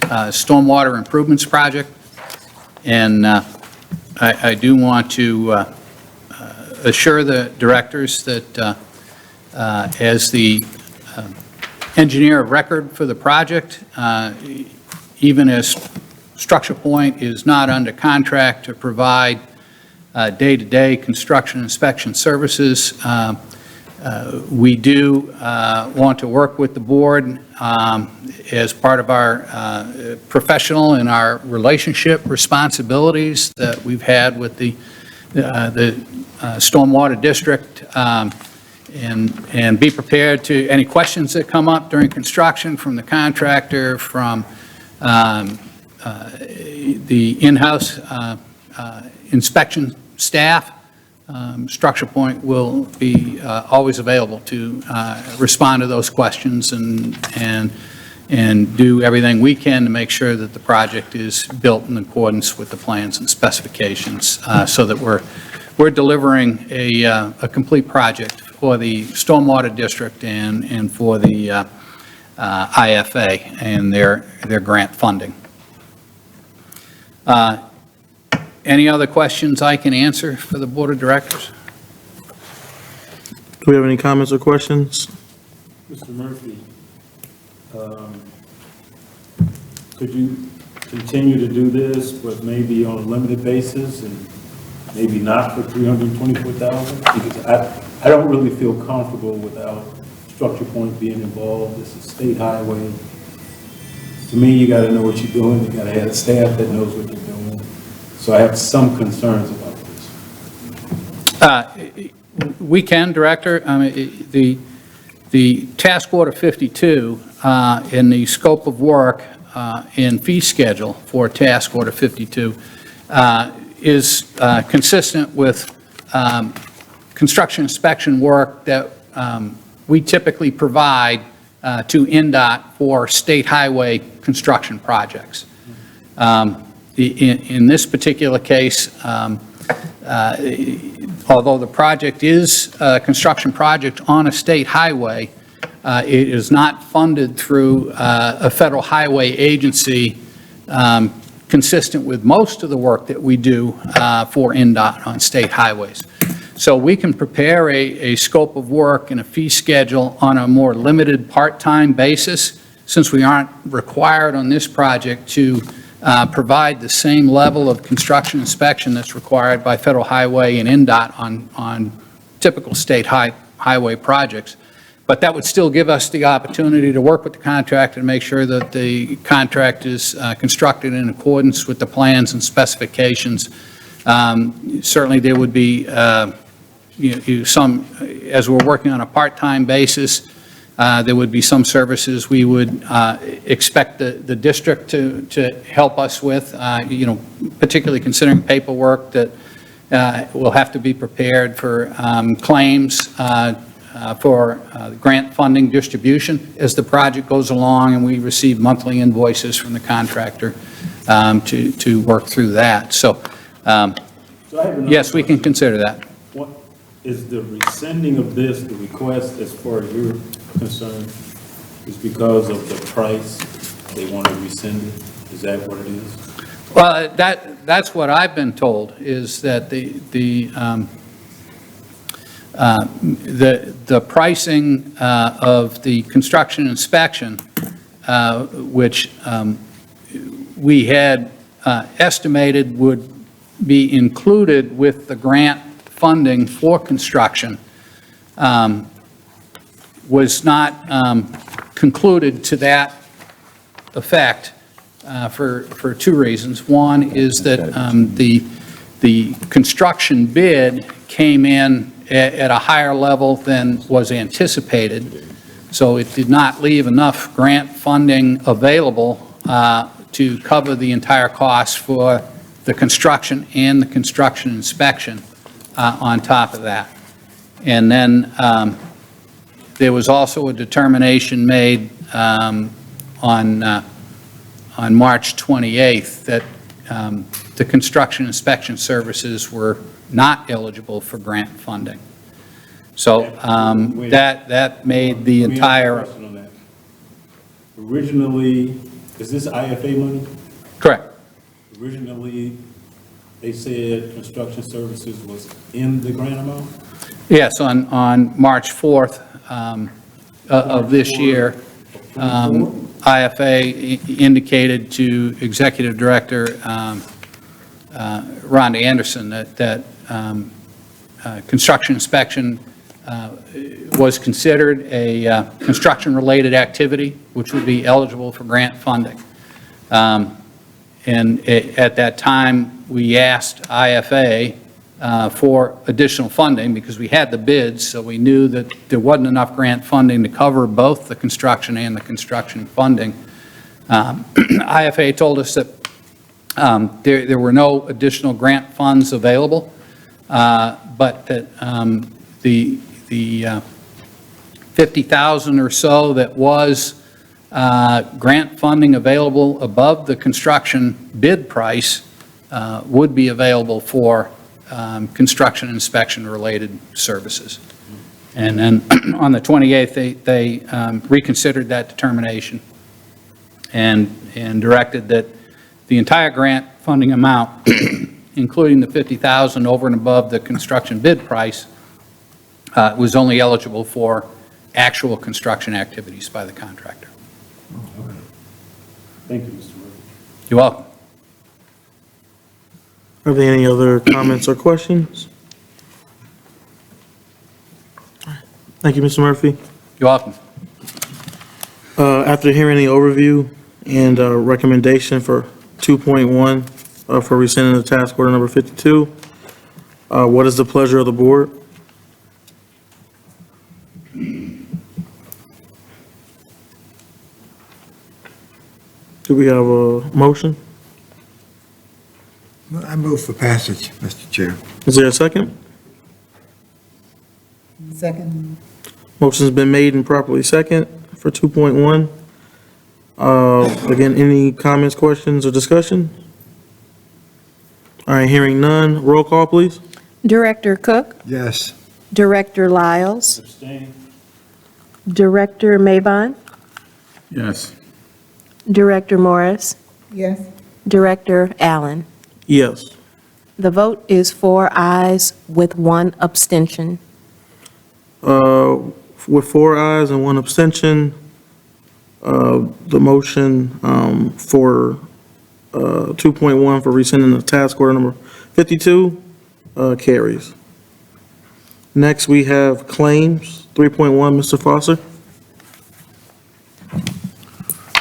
Stormwater Improvements Project. And I do want to assure the directors that as the engineer of record for the project, even as Structure Point is not under contract to provide day-to-day construction inspection services, we do want to work with the board as part of our professional and our relationship responsibilities that we've had with the Stormwater District, and be prepared to any questions that come up during construction from the contractor, from the in-house inspection staff. Structure Point will be always available to respond to those questions and do everything we can to make sure that the project is built in accordance with the plans and specifications, so that we're delivering a complete project for the Stormwater District and for the IFA and their grant funding. Any other questions I can answer for the Board of Directors? Do we have any comments or questions? Mr. Murphy, could you continue to do this, but maybe on a limited basis and maybe not for $324,000? Because I don't really feel comfortable without Structure Point being involved. This is a state highway. To me, you got to know what you're doing. You got to have a staff that knows what they're doing. So I have some concerns about this. We can, Director. I mean, the task order 52 in the scope of work and fee schedule for task order 52 is consistent with construction inspection work that we typically provide to NDOT for state highway construction projects. In this particular case, although the project is a construction project on a state highway, it is not funded through a federal highway agency consistent with most of the work that we do for NDOT on state highways. So we can prepare a scope of work and a fee schedule on a more limited part-time basis, since we aren't required on this project to provide the same level of construction inspection that's required by federal highway and NDOT on typical state highway projects. But that would still give us the opportunity to work with the contractor to make sure that the contract is constructed in accordance with the plans and specifications. Certainly, there would be some, as we're working on a part-time basis, there would be some services we would expect the district to help us with, particularly considering paperwork that will have to be prepared for claims for grant funding distribution as the project goes along, and we receive monthly invoices from the contractor to work through that. So, yes, we can consider that. What is the rescinding of this, the request, as far as you're concerned, is because of the price they want to rescind it? Is that what it is? Well, that's what I've been told, is that the pricing of the construction inspection, which we had estimated would be included with the grant funding for construction, was not concluded to that effect for two reasons. One is that the construction bid came in at a higher level than was anticipated, so it did not leave enough grant funding available to cover the entire cost for the construction and the construction inspection on top of that. And then there was also a determination made on March 28th that the construction inspection services were not eligible for grant funding. So that made the entire... Originally, is this IFA money? Correct. Originally, they said construction services was in the grant amount? Yes, on March 4th of this year, IFA indicated to Executive Director Rhonda Anderson that construction inspection was considered a construction-related activity, which would be eligible for grant funding. And at that time, we asked IFA for additional funding because we had the bids, so we knew that there wasn't enough grant funding to cover both the construction and the construction funding. IFA told us that there were no additional grant funds available, but that the $50,000 or so that was grant funding available above the construction bid price would be available for construction inspection related services. And then on the 28th, they reconsidered that determination and directed that the entire grant funding amount, including the $50,000 over and above the construction bid price, was only eligible for actual construction activities by the contractor. Okay. Thank you, Mr. Murphy. You're welcome. Are there any other comments or questions? Thank you, Mr. Murphy. You're welcome. After hearing the overview and recommendation for 2.1 for rescinding the task order number 52, what is the pleasure of the board? Do we have a motion? I move for passage, Mr. Chair. Is there a second? Second. Motion's been made and properly second for 2.1. Again, any comments, questions, or discussion? All right, hearing none. Roll call, please. Director Cook, Yes. Director Lyles, Abstain? Director Mabon, Yes. Director Morris, Yes. Director Allen. Yes. The vote is 4 ayes with 1 abstention. With 4 ayes and 1 abstention, the motion for 2.1 for rescinding the task order number 52 carries. Next, we have claims, 3.1, Mr. Foster.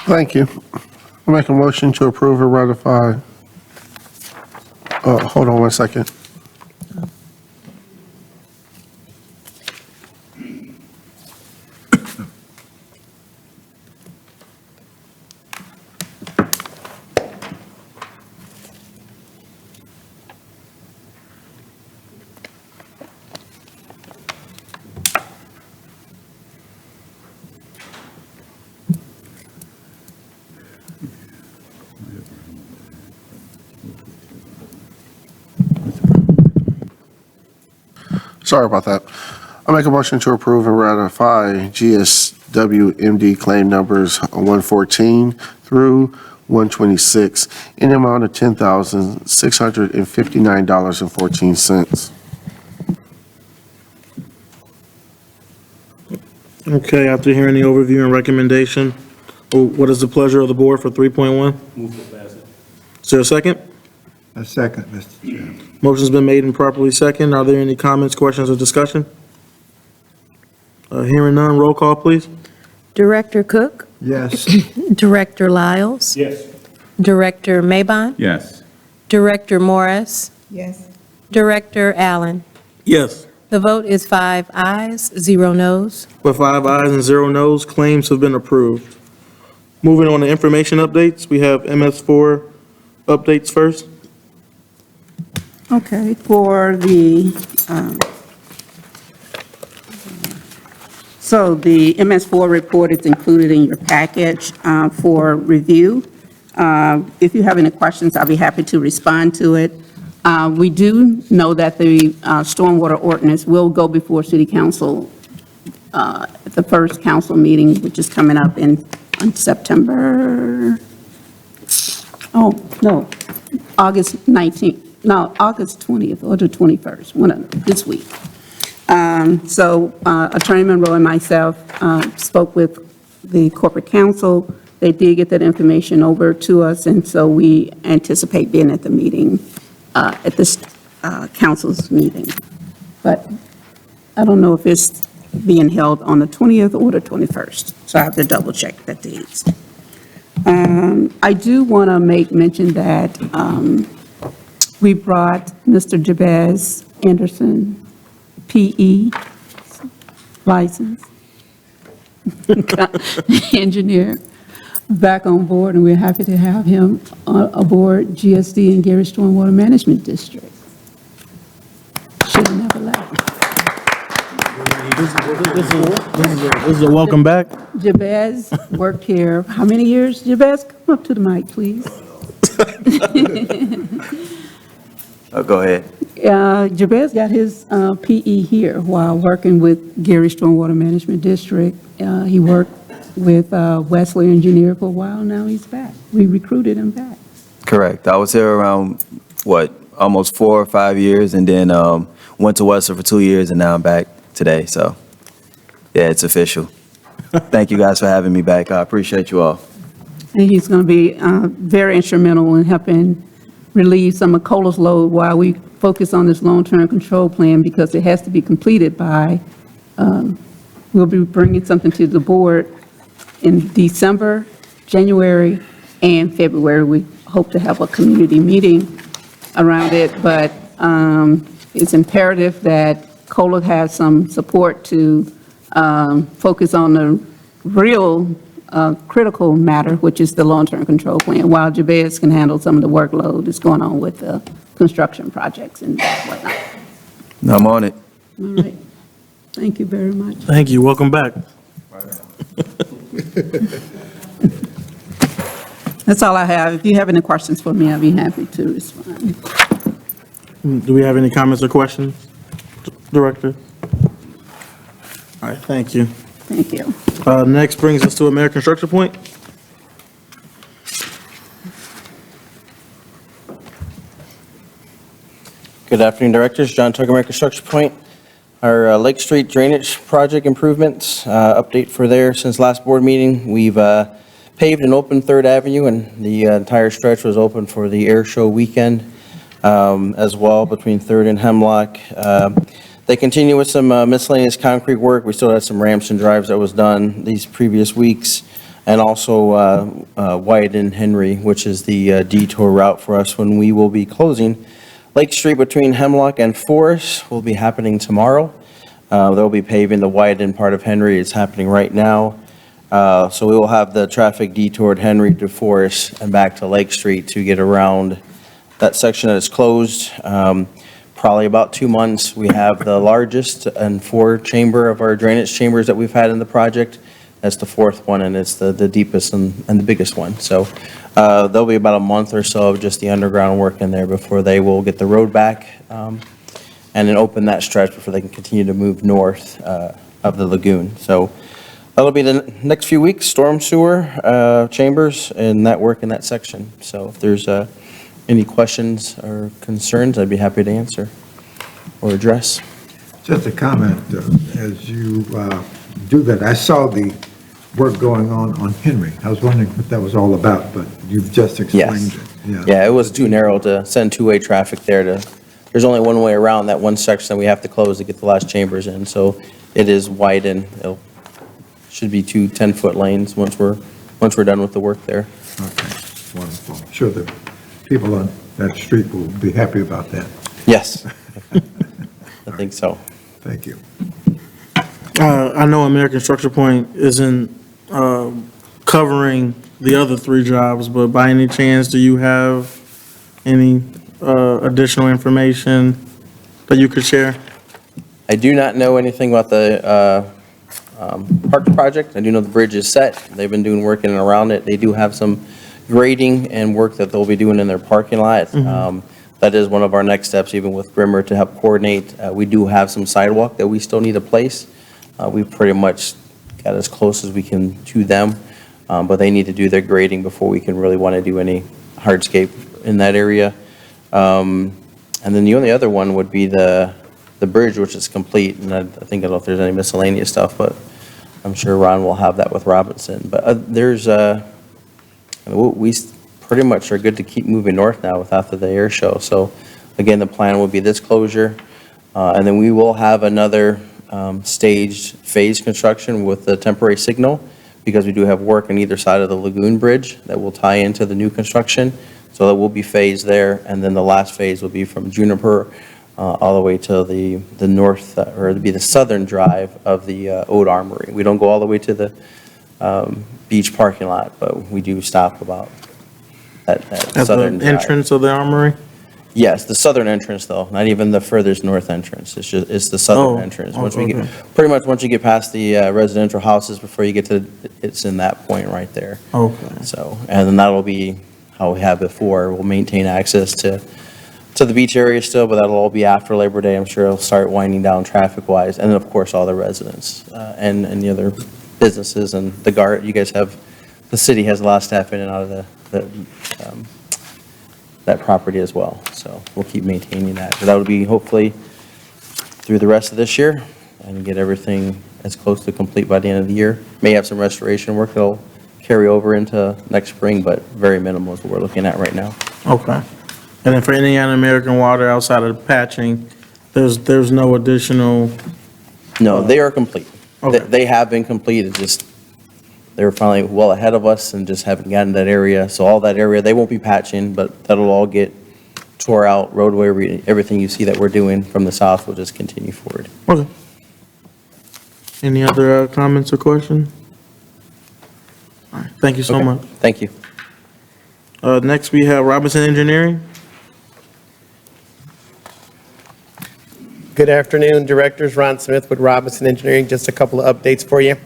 Thank you. I make a motion to approve and ratify. Hold on one second. Sorry about that. I make a motion to approve and ratify GSWMD claim numbers 114 through 126 in the amount of $10,659.14. Okay, after hearing the overview and recommendation, what is the pleasure of the board for 3.1? Move to pass it. Is there a second? A second, Mr. Chairman. Motion's been made and properly second. Are there any comments, questions, or discussion? Hearing none, roll call, please. Director Cook? Yes. Director Lyles? Yes. Director Maybon? Yes. Director Morris? Yes. Director Allen? Yes. The vote is 5 ayes, 0 noes. With 5 ayes and 0 noes, claims have been approved. Moving on to information updates, we have MS4 updates first. Okay, for the, so the MS4 report is included in your package for review. If you have any questions, I'll be happy to respond to it. We do know that the stormwater ordinance will go before City Council at the first council meeting, which is coming up on September, August 19th. No, August 20th or the 21st, one of them, this week. So Attorney Monroe and myself spoke with the corporate counsel. They did get that information over to us, and so we anticipate being at the meeting, at this council's meeting. But I don't know if it's being held on the 20th or the 21st, so I have to double check the dates. I do want to make mention that we brought Mr. Jabez Anderson, PE license, engineer, back on board, and we're happy to have him aboard GSD and Gary Stormwater Management District. Should have never left. This is a welcome back. Jabez worked here, how many years? Jabez, come up to the mic, please. Oh, go ahead. Jabez got his PE here while working with Gary Stormwater Management District. He worked with Wesley Engineer for a while, now he's back. We recruited him back. Correct. I was here around, almost 4 or 5 years, and then went to Wesley for 2 years, and now I'm back today. So, yeah, it's official. Thank you guys for having me back. I appreciate you all. And he's going to be very instrumental in helping relieve some of COLA's load while we focus on this long-term control plan, because it has to be completed by, we'll be bringing something to the board in December, January, and February. We hope to have a community meeting around it, but it's imperative that COLA has some support to focus on the real critical matter, which is the long-term control plan, while Jabez can handle some of the workload that's going on with the construction projects and whatnot. I'm on it. All right. Thank you very much. Thank you, welcome back. That's all I have. If you have any questions for me, I'll be happy to respond. Do we have any comments or questions, Director? All right, thank you. Thank you. Next brings us to American Structure Point. Good afternoon, Directors. John Tucker, American Structure Point. Our Lake Street Drainage Project improvements, update for there since last board meeting. We've paved and opened 3rd Avenue, and the entire stretch was open for the air show weekend as well between 3rd and Hemlock. They continue with some miscellaneous concrete work. We still had some ramps and drives that was done these previous weeks. And also Wyatt and Henry, which is the detour route for us when we will be closing. Lake Street between Hemlock and Forest will be happening tomorrow. They'll be paving the Wyatt end part of Henry. It's happening right now. So we will have the traffic detoured Henry to Forest and back to Lake Street to get around that section that is closed. Probably about 2 months. We have the largest and 4 chamber of our drainage chambers that we've had in the project. That's the 4th one, and it's the deepest and the biggest one. So there'll be about a month or so of just the underground work in there before they will get the road back and then open that stretch before they can continue to move north of the lagoon. So that'll be the next few weeks, storm sewer chambers and that work in that section. So if there's any questions or concerns, I'd be happy to answer or address. Just a comment, as you do that, I saw the work going on Henry. I was wondering what that was all about, but you've just explained it. Yeah, it was too narrow to send two-way traffic there there's only one way around that one section that we have to close to get the last chambers in, so it is widened. It should be 2 10-foot lanes once we're done with the work there. Okay, wonderful. I'm sure the people on that street will be happy about that. Yes. I think so. Thank you. I know American Structure Point isn't covering the other 3 jobs, but by any chance, do you have any additional information that you could share? I do not know anything about the park project. I do know the bridge is set. They've been doing work in and around it. They do have some grading and work that they'll be doing in their parking lot. That is one of our next steps, even with Grimmer, to help coordinate. We do have some sidewalk that we still need to place. We've pretty much got as close as we can to them, but they need to do their grading before we can really want to do any hardscape in that area. And then the only other one would be the bridge, which is complete, and I think I don't know if there's any miscellaneous stuff, but I'm sure Ron will have that with Robinson. But we pretty much are good to keep moving north now without the air show. So again, the plan will be this closure, and then we will have another staged phase construction with the temporary signal, because we do have work on either side of the lagoon bridge that will tie into the new construction. So there will be phase there, and then the last phase will be from Juniper all the way to the north, or it'll be the southern drive of the Old Armory. We don't go all the way to the beach parking lot, but we do stop about that southern At the drive. entrance of the Armory? Yes, the southern entrance though, not even the furthest north entrance. It's the southern entrance. Once we okay. get, pretty much once you get past the residential houses before you get to, it's in that point right there. Okay. So, and then that'll be how we have before. We'll maintain access to the beach area still, but that'll all be after Labor Day. I'm sure it'll start winding down traffic-wise. And then, of course, all the residents and the other businesses and the guard. You guys have, the city has a lot of staff in and out of that property as well. So we'll keep maintaining that. But that would be hopefully through the rest of this year and get everything as close to complete by the end of the year. May have some restoration work that'll carry over into next spring, but very minimal is what we're looking at right now. Okay. And then for Indiana American Water, outside of the patching, there's no additional? No, they are complete. Okay. They have been complete. It's just, they were finally well ahead of us and just haven't gotten that area. So all that area, they won't be patching, but that'll all get tore out, roadway, everything you see that we're doing from the south will just continue forward. Okay. Any other comments or questions? All right, thank you so Okay. much. Thank you. Next, we have Robinson Engineering. Good afternoon, Directors. Ron Smith with Robinson Engineering. Just a couple of updates for you.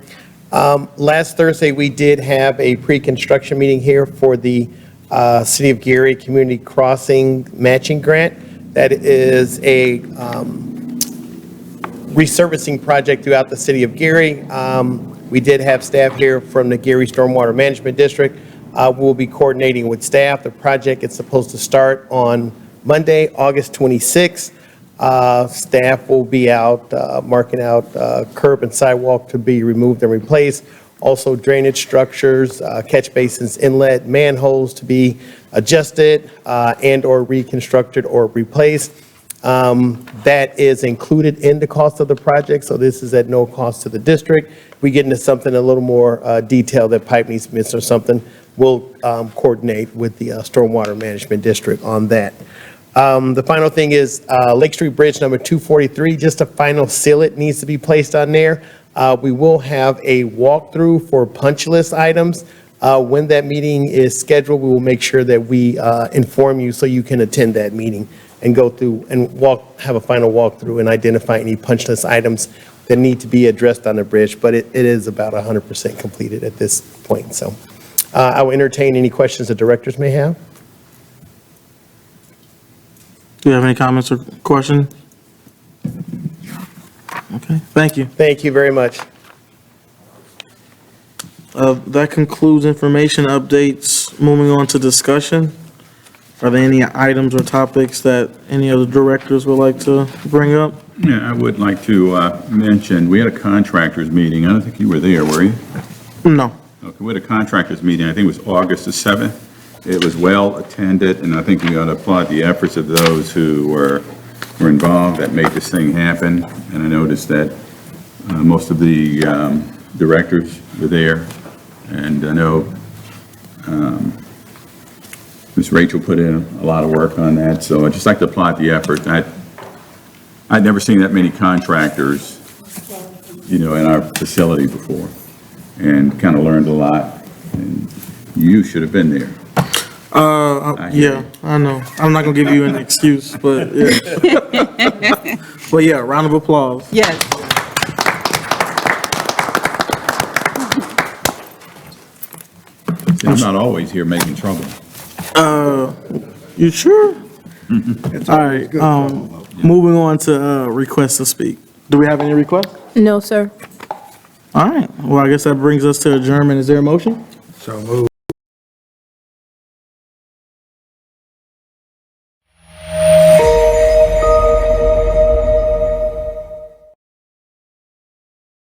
Last Thursday, we did have a pre-construction meeting here for the City of Gary Community Crossing Matching Grant. That is a resurfacing project throughout the City of Gary. We did have staff here from the Gary Stormwater Management District. We'll be coordinating with staff. The project is supposed to start on Monday, August 26th. Staff will be out marking out curb and sidewalk to be removed and replaced. Also drainage structures, catch basins, inlet, manholes to be adjusted and or reconstructed or replaced. That is included in the cost of the project, so this is at no cost to the district. We get into something a little more detailed that pipe needs missed or something, we'll coordinate with the Stormwater Management District on that. The final thing is Lake Street Bridge number 243, just a final seal it needs to be placed on there. We will have a walkthrough for punch list items. When that meeting is scheduled, we will make sure that we inform you so you can attend that meeting and go through and have a final walkthrough and identify any punch list items that need to be addressed on the bridge, but it is about 100% completed at this point. So I will entertain any questions the directors may have. Do you have any comments or questions? Okay, thank you. Thank you very much. That concludes information updates. Moving on to discussion. Are there any items or topics that any of the directors would like to bring up? Yeah, I would like to mention, we had a contractors meeting. I don't think you were there, were you? No. Okay, we had a contractors meeting, I think it was August the 7th. It was well attended, and I think we ought to applaud the efforts of those who were involved that made this thing happen. And I noticed that most of the directors were there, and I know Ms. Rachel put in a lot of work on that, so I'd just like to applaud the effort. I'd never seen that many contractors, in our facility before, and kind of learned a lot, and you should have been there. Yeah, I know. I'm not gonna give you an excuse, but yeah. But yeah, round of applause. Yes. See, I'm not always here making trouble. You sure? All right, moving on to, requests to speak. Do we have any requests? No, sir. All right, well, I guess that brings us to adjournment. Is there a motion? So moved.